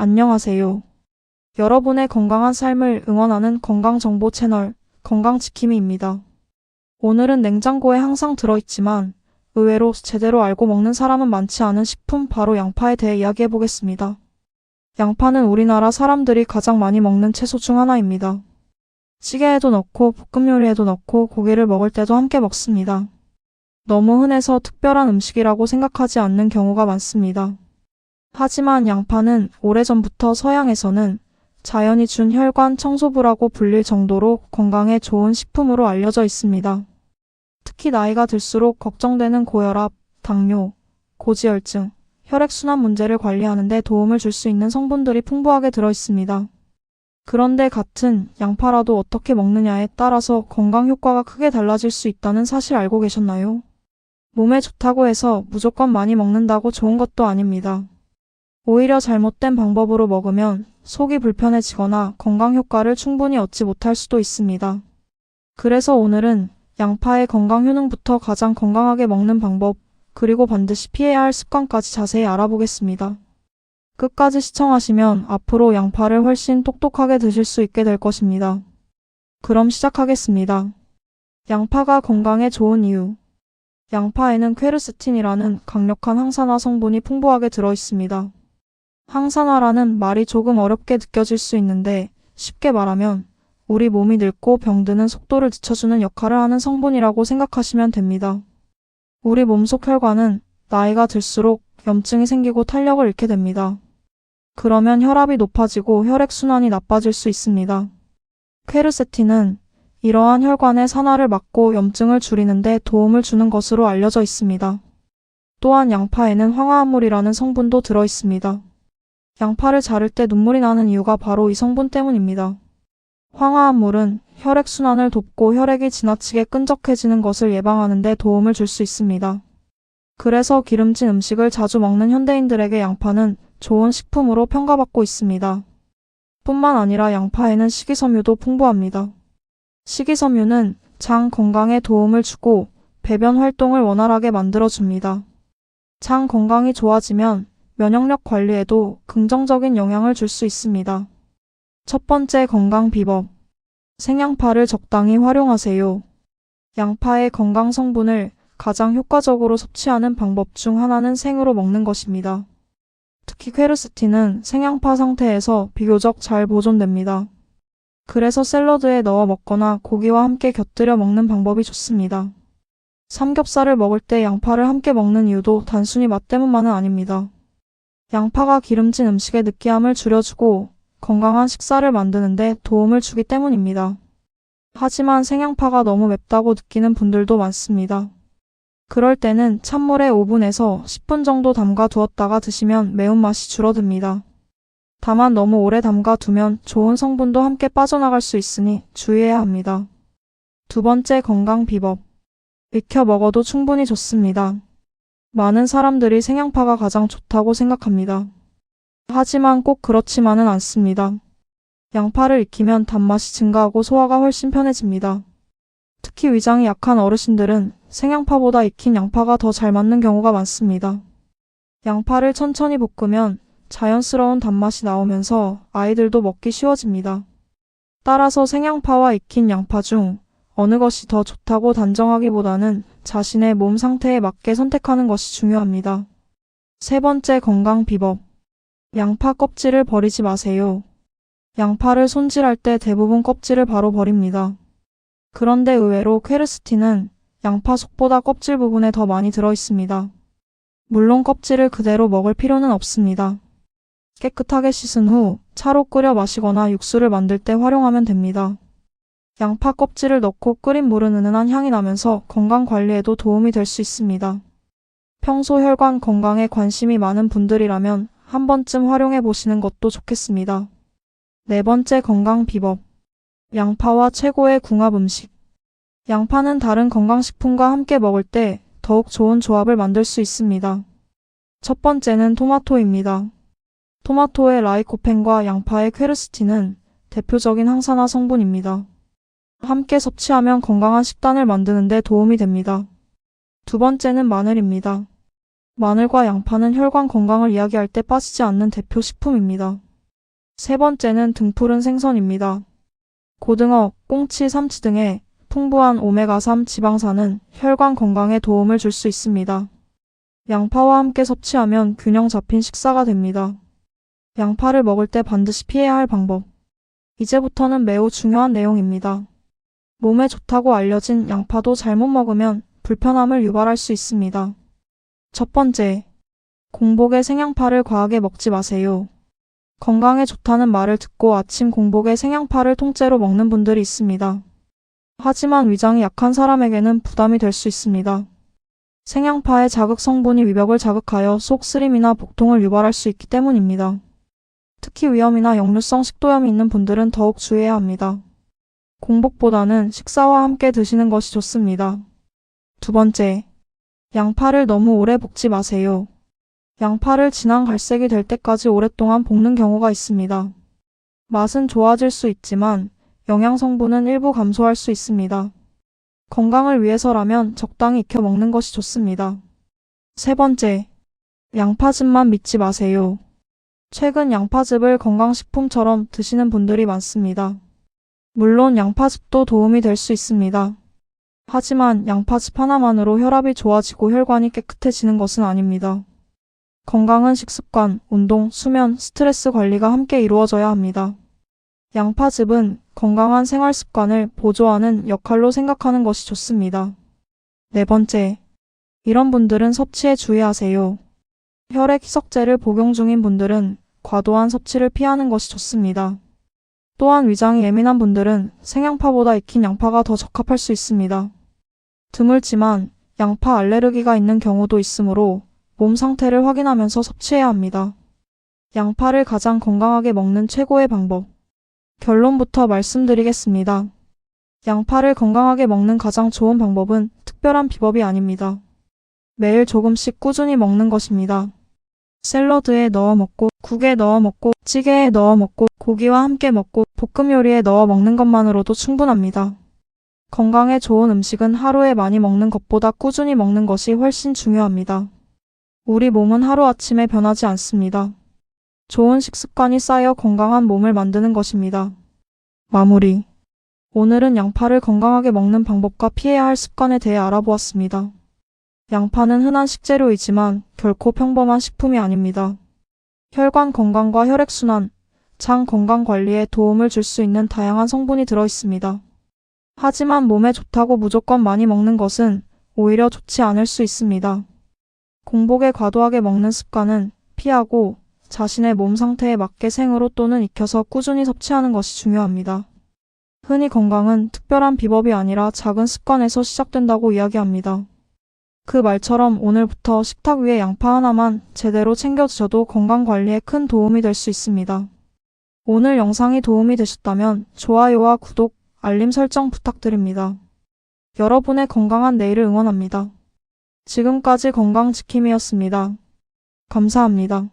안녕하세요. 여러분의 건강한 삶을 응원하는 건강정보 채널 건강지킴이입니다. 오늘은 냉장고에 항상 들어있지만 의외로 제대로 알고 먹는 사람은 많지 않은 식품 바로 양파에 대해 이야기해 보겠습니다. 양파는 우리나라 사람들이 가장 많이 먹는 채소 중 하나입니다. 찌개에도 넣고 볶음 요리에도 넣고 고기를 먹을 때도 함께 먹습니다. 너무 흔해서 특별한 음식이라고 생각하지 않는 경우가 많습니다. 하지만 양파는 오래전부터 서양에서는 자연이 준 혈관 청소부라고 불릴 정도로 건강에 좋은 식품으로 알려져 있습니다. 특히 나이가 들수록 걱정되는 고혈압, 당뇨, 고지혈증, 혈액순환 문제를 관리하는 데 도움을 줄 수 있는 성분들이 풍부하게 들어 있습니다. 그런데 같은 양파라도 어떻게 먹느냐에 따라서 건강 효과가 크게 달라질 수 있다는 사실 알고 계셨나요? 몸에 좋다고 해서 무조건 많이 먹는다고 좋은 것도 아닙니다. 오히려 잘못된 방법으로 먹으면 속이 불편해지거나 건강 효과를 충분히 얻지 못할 수도 있습니다. 그래서 오늘은 양파의 건강 효능부터 가장 건강하게 먹는 방법, 그리고 반드시 피해야 할 습관까지 자세히 알아보겠습니다. 끝까지 시청하시면 앞으로 양파를 훨씬 똑똑하게 드실 수 있게 될 것입니다. 그럼 시작하겠습니다. 양파가 건강에 좋은 이유. 양파에는 퀘르세틴이라는 강력한 항산화 성분이 풍부하게 들어 있습니다. 항산화라는 말이 조금 어렵게 느껴질 수 있는데 쉽게 말하면 우리 몸이 늙고 병드는 속도를 늦춰주는 역할을 하는 성분이라고 생각하시면 됩니다. 우리 몸속 혈관은 나이가 들수록 염증이 생기고 탄력을 잃게 됩니다. 그러면 혈압이 높아지고 혈액순환이 나빠질 수 있습니다. 퀘르세틴은 이러한 혈관의 산화를 막고 염증을 줄이는 데 도움을 주는 것으로 알려져 있습니다. 또한 양파에는 황화합물이라는 성분도 들어 있습니다. 양파를 자를 때 눈물이 나는 이유가 바로 이 성분 때문입니다. 황화합물은 혈액순환을 돕고 혈액이 지나치게 끈적해지는 것을 예방하는 데 도움을 줄 수 있습니다. 그래서 기름진 음식을 자주 먹는 현대인들에게 양파는 좋은 식품으로 평가받고 있습니다. 뿐만 아니라 양파에는 식이섬유도 풍부합니다. 식이섬유는 장 건강에 도움을 주고 배변 활동을 원활하게 만들어줍니다. 장 건강이 좋아지면 면역력 관리에도 긍정적인 영향을 줄 수 있습니다. 첫 번째 건강 비법. 생양파를 적당히 활용하세요. 양파의 건강 성분을 가장 효과적으로 섭취하는 방법 중 하나는 생으로 먹는 것입니다. 특히 퀘르세틴은 생양파 상태에서 비교적 잘 보존됩니다. 그래서 샐러드에 넣어 먹거나 고기와 함께 곁들여 먹는 방법이 좋습니다. 삼겹살을 먹을 때 양파를 함께 먹는 이유도 단순히 맛 때문만은 아닙니다. 양파가 기름진 음식의 느끼함을 줄여주고 건강한 식사를 만드는 데 도움을 주기 때문입니다. 하지만 생양파가 너무 맵다고 느끼는 분들도 많습니다. 그럴 때는 찬물에 5분에서 10분 정도 담가 두었다가 드시면 매운맛이 줄어듭니다. 다만 너무 오래 담가 두면 좋은 성분도 함께 빠져나갈 수 있으니 주의해야 합니다. 두 번째 건강 비법. 익혀 먹어도 충분히 좋습니다. 많은 사람들이 생양파가 가장 좋다고 생각합니다. 하지만 꼭 그렇지만은 않습니다. 양파를 익히면 단맛이 증가하고 소화가 훨씬 편해집니다. 특히 위장이 약한 어르신들은 생양파보다 익힌 양파가 더 잘 맞는 경우가 많습니다. 양파를 천천히 볶으면 자연스러운 단맛이 나오면서 아이들도 먹기 쉬워집니다. 따라서 생양파와 익힌 양파 중 어느 것이 더 좋다고 단정하기보다는 자신의 몸 상태에 맞게 선택하는 것이 중요합니다. 세 번째 건강 비법. 양파 껍질을 버리지 마세요. 양파를 손질할 때 대부분 껍질을 바로 버립니다. 그런데 의외로 퀘르세틴은 양파 속보다 껍질 부분에 더 많이 들어 있습니다. 물론 껍질을 그대로 먹을 필요는 없습니다. 깨끗하게 씻은 후 차로 끓여 마시거나 육수를 만들 때 활용하면 됩니다. 양파 껍질을 넣고 끓인 물은 은은한 향이 나면서 건강 관리에도 도움이 될 수 있습니다. 평소 혈관 건강에 관심이 많은 분들이라면 한 번쯤 활용해 보시는 것도 좋겠습니다. 네 번째 건강 비법. 양파와 최고의 궁합 음식. 양파는 다른 건강식품과 함께 먹을 때 더욱 좋은 조합을 만들 수 있습니다. 첫 번째는 토마토입니다. 토마토의 라이코펜과 양파의 퀘르세틴은 대표적인 항산화 성분입니다. 함께 섭취하면 건강한 식단을 만드는 데 도움이 됩니다. 두 번째는 마늘입니다. 마늘과 양파는 혈관 건강을 이야기할 때 빠지지 않는 대표 식품입니다. 세 번째는 등푸른 생선입니다. 고등어, 꽁치, 삼치 등의 풍부한 오메가3 지방산은 혈관 건강에 도움을 줄 수 있습니다. 양파와 함께 섭취하면 균형 잡힌 식사가 됩니다. 양파를 먹을 때 반드시 피해야 할 방법. 이제부터는 매우 중요한 내용입니다. 몸에 좋다고 알려진 양파도 잘못 먹으면 불편함을 유발할 수 있습니다. 첫 번째, 공복에 생양파를 과하게 먹지 마세요. 건강에 좋다는 말을 듣고 아침 공복에 생양파를 통째로 먹는 분들이 있습니다. 하지만 위장이 약한 사람에게는 부담이 될 수 있습니다. 생양파의 자극 성분이 위벽을 자극하여 속 쓰림이나 복통을 유발할 수 있기 때문입니다. 특히 위염이나 역류성 식도염이 있는 분들은 더욱 주의해야 합니다. 공복보다는 식사와 함께 드시는 것이 좋습니다. 두 번째, 양파를 너무 오래 볶지 마세요. 양파를 진한 갈색이 될 때까지 오랫동안 볶는 경우가 있습니다. 맛은 좋아질 수 있지만 영양 성분은 일부 감소할 수 있습니다. 건강을 위해서라면 적당히 익혀 먹는 것이 좋습니다. 세 번째, 양파즙만 믿지 마세요. 최근 양파즙을 건강식품처럼 드시는 분들이 많습니다. 물론 양파즙도 도움이 될 수 있습니다. 하지만 양파즙 하나만으로 혈압이 좋아지고 혈관이 깨끗해지는 것은 아닙니다. 건강한 식습관, 운동, 수면, 스트레스 관리가 함께 이루어져야 합니다. 양파즙은 건강한 생활 습관을 보조하는 역할로 생각하는 것이 좋습니다. 네 번째, 이런 분들은 섭취에 주의하세요. 혈액 희석제를 복용 중인 분들은 과도한 섭취를 피하는 것이 좋습니다. 또한 위장이 예민한 분들은 생양파보다 익힌 양파가 더 적합할 수 있습니다. 드물지만 양파 알레르기가 있는 경우도 있으므로 몸 상태를 확인하면서 섭취해야 합니다. 양파를 가장 건강하게 먹는 최고의 방법. 결론부터 말씀드리겠습니다. 양파를 건강하게 먹는 가장 좋은 방법은 특별한 비법이 아닙니다. 매일 조금씩 꾸준히 먹는 것입니다. 샐러드에 넣어 먹고, 국에 넣어 먹고, 찌개에 넣어 먹고, 고기와 함께 먹고, 볶음 요리에 넣어 먹는 것만으로도 충분합니다. 건강에 좋은 음식은 하루에 많이 먹는 것보다 꾸준히 먹는 것이 훨씬 중요합니다. 우리 몸은 하루아침에 변하지 않습니다. 좋은 식습관이 쌓여 건강한 몸을 만드는 것입니다. 마무리. 오늘은 양파를 건강하게 먹는 방법과 피해야 할 습관에 대해 알아보았습니다. 양파는 흔한 식재료이지만 결코 평범한 식품이 아닙니다. 혈관 건강과 혈액순환, 장 건강 관리에 도움을 줄 수 있는 다양한 성분이 들어 있습니다. 하지만 몸에 좋다고 무조건 많이 먹는 것은 오히려 좋지 않을 수 있습니다. 공복에 과도하게 먹는 습관은 피하고 자신의 몸 상태에 맞게 생으로 또는 익혀서 꾸준히 섭취하는 것이 중요합니다. 흔히 건강은 특별한 비법이 아니라 작은 습관에서 시작된다고 이야기합니다. 그 말처럼 오늘부터 식탁 위에 양파 하나만 제대로 챙겨 드셔도 건강 관리에 큰 도움이 될 수 있습니다. 오늘 영상이 도움이 되셨다면 좋아요와 구독, 알림 설정 부탁드립니다. 여러분의 건강한 내일을 응원합니다. 지금까지 건강지킴이었습니다. 감사합니다.